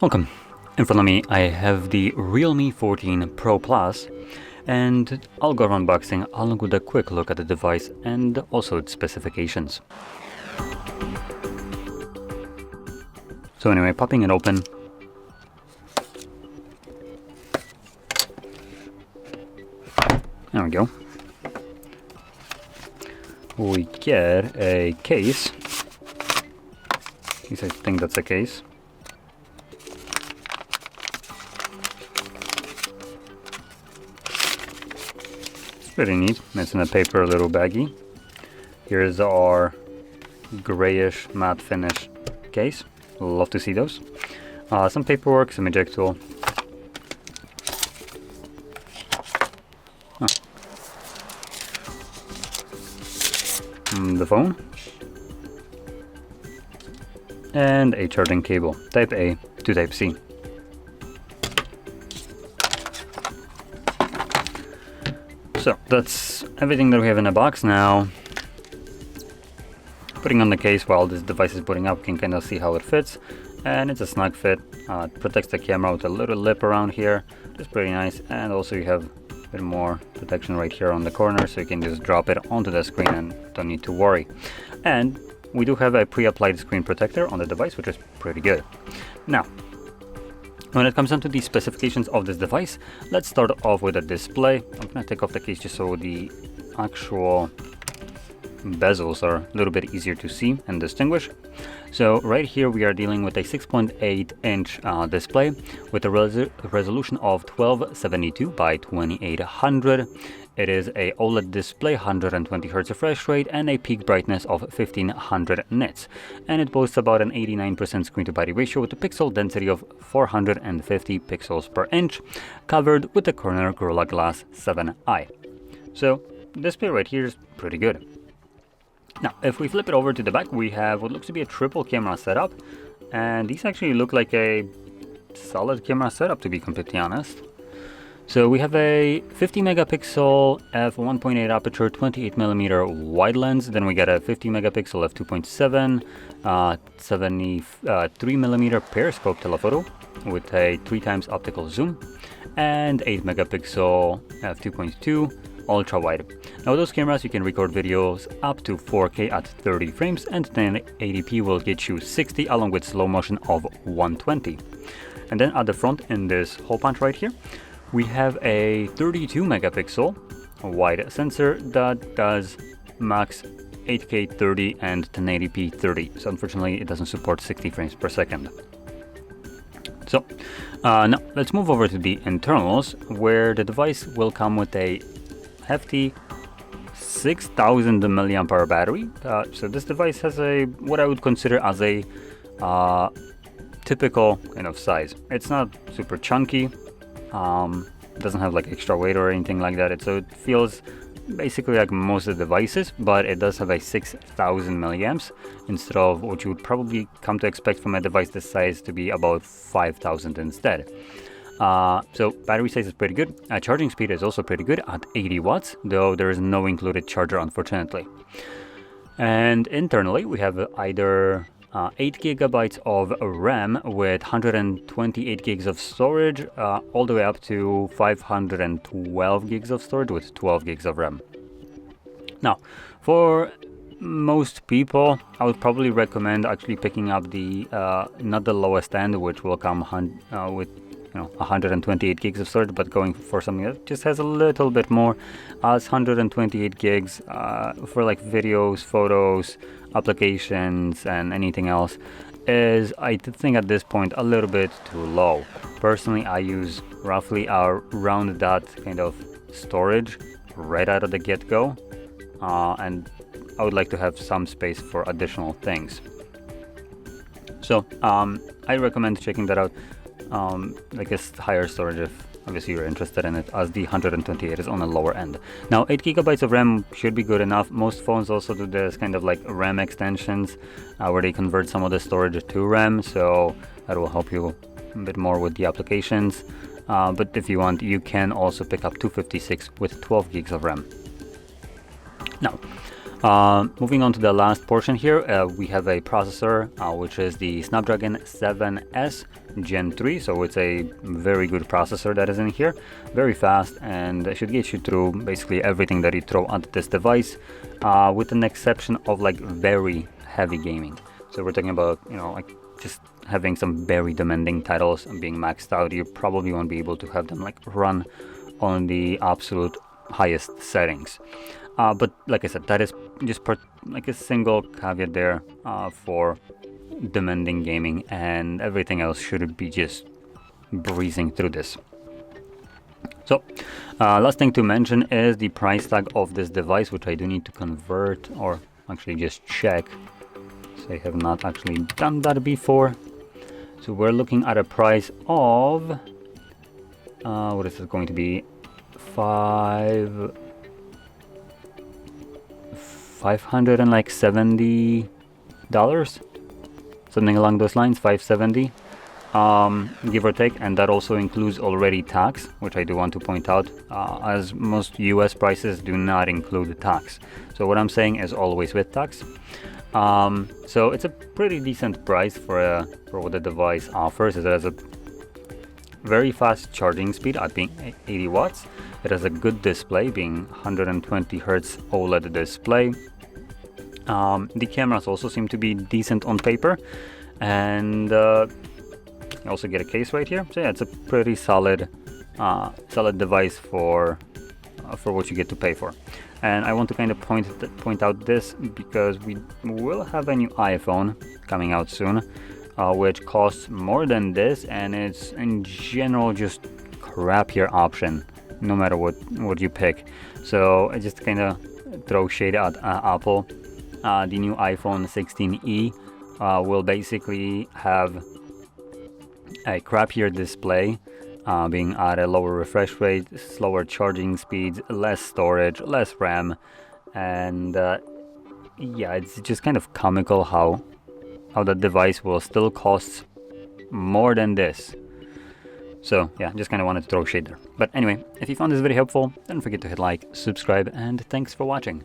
Welcome. In front of me I have the Realme 14 Pro Plus, and I'll go around unboxing along with a quick look at the device and also its specifications. So anyway, popping it open. There we go. We get a case. At least I think that's a case. It's pretty neat. It's in a paper little baggie. Here's our grayish matte finish case. Love to see those. Some paperwork, some eject tool. The phone. And a charging cable, Type A to Type C. So that's everything that we have in the box now. Putting on the case while this device is booting up, you can kind of see how it fits, and it's a snug fit. It protects the camera with a little lip around here. It's pretty nice, and also you have a bit more protection right here on the corner, so you can just drop it onto the screen and don't need to worry. And we do have a pre-applied screen protector on the device, which is pretty good. Now, when it comes down to the specifications of this device, let's start off with the display. I'm going to take off the case just so the actual bezels are a little bit easier to see and distinguish. So right here we are dealing with a 6.8 inch display with a resolution of 1272 by 2800. It is a OLED display, 120 Hz refresh rate, and a peak brightness of 1500 nits. And it boasts about an 89% screen to body ratio with a pixel density of 450 pixels per inch, covered with the Corner Gorilla Glass 7i. So the display right here is pretty good. Now, if we flip it over to the back, we have what looks to be a triple camera setup, and these actually look like a solid camera setup, to be completely honest. So we have a 50 megapixel f1.8 aperture, 28mm wide lens. Then we get a 50 megapixel f2.7, 73mm periscope telephoto with a 3x optical zoom, and 8 megapixel f2.2 ultra wide. Now with those cameras you can record videos up to 4K at 30 frames, and 1080p will get you 60 along with slow motion of 120. And then at the front in this hole punch right here, we have a 32 megapixel wide sensor that does max 8K 30 and 1080p 30. So unfortunately it doesn't support 60 frames per second. So now let's move over to the internals, where the device will come with a hefty 6000 mAh battery. So this device has a what I would consider as a typical kind of size. It's not super chunky. Doesn't have like extra weight or anything like that. So it feels basically like most of the devices, but it does have a 6000 milliamps instead of what you would probably come to expect from a device this size to be about 5000 instead. So battery size is pretty good. Charging speed is also pretty good at 80 watts, though there is no included charger, unfortunately. And internally we have either 8 gigabytes of RAM with 128 gigs of storage, all the way up to 512 gigs of storage with 12 gigs of RAM. Now, for most people, I would probably recommend actually picking up the not the lowest end, which will come with 128 gigs of storage, but going for something that just has a little bit more, as 128 gigs for like videos, photos, applications, and anything else is, I think at this point, a little bit too low. Personally, I use roughly around that kind of storage right out of the get-go, and I would like to have some space for additional things. So I recommend checking that out. I guess higher storage if obviously you're interested in it, as the 128 is on the lower end. Now 8 gigabytes of RAM should be good enough. Most phones also do this kind of like RAM extensions where they convert some of the storage to RAM, so that will help you a bit more with the applications. But if you want, you can also pick up 256 with 12 gigs of RAM. Now Moving on to the last portion here, we have a processor which is the Snapdragon 7S Gen 3, so it's a very good processor that is in here, very fast, and it should get you through basically everything that you throw onto this device, with an exception of like very heavy gaming. So we're talking about, you know, like just having some very demanding titles and being maxed out. You probably won't be able to have them like run on the absolute highest settings. But like I said, that is just like a single caveat there for demanding gaming, and everything else should be just breezing through this. So last thing to mention is the price tag of this device, which I do need to convert or actually just check. So I have not actually done that before. So we're looking at a price of what is it going to be? $570, something along those lines, 570, give or take, and that also includes already tax, which I do want to point out, as most US prices do not include tax. So what I'm saying is always with tax. So it's a pretty decent price for what the device offers. It has a very fast charging speed at being 80 watts. It has a good display, being 120 Hz OLED display. The cameras also seem to be decent on paper, and you also get a case right here. So yeah, it's a pretty solid device for what you get to pay for. And I want to kind of point out this because we will have a new iPhone coming out soon, which costs more than this, and it's in general just crappier option no matter what you pick. So I just kind of throw shade at Apple. The new iPhone 16e will basically have a crappier display, being at a lower refresh rate, slower charging speeds, less storage, less RAM, and yeah, it's just kind of comical how the device will still cost more than this. So yeah, just kind of wanted to throw shade there. But anyway, if you found this video helpful, don't forget to hit like, subscribe, and thanks for watching.